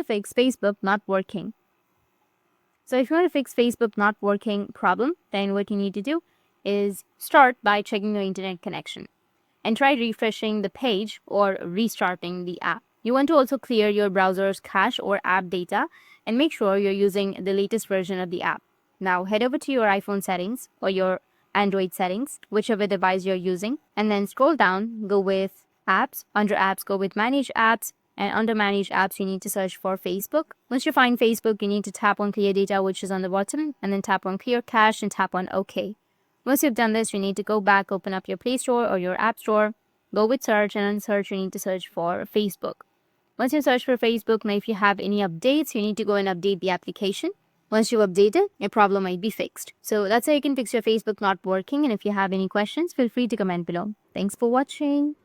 fix Facebook not working. So if you want to fix Facebook not working problem, then what you need to do is start by checking your internet connection and try refreshing the page or restarting the app. You want to also clear your browser's cache or app data and make sure you're using the latest version of the app. Now head over to your iPhone settings or your Android settings, whichever device you're using, and then scroll down, go with apps. Under apps, go with manage apps, and under manage apps, you need to search for Facebook. Once you find Facebook, you need to tap on clear data, which is on the bottom, and then tap on clear cache and tap on OK. Once you've done this, you need to go back, open up your Play Store or your App Store, go with search, and on search, you need to search for Facebook. Once you search for Facebook, now if you have any updates, you need to go and update the application. Once you update it, your problem might be fixed. So that's how you can fix your Facebook not working. And if you have any questions, feel free to comment below. Thanks for watching.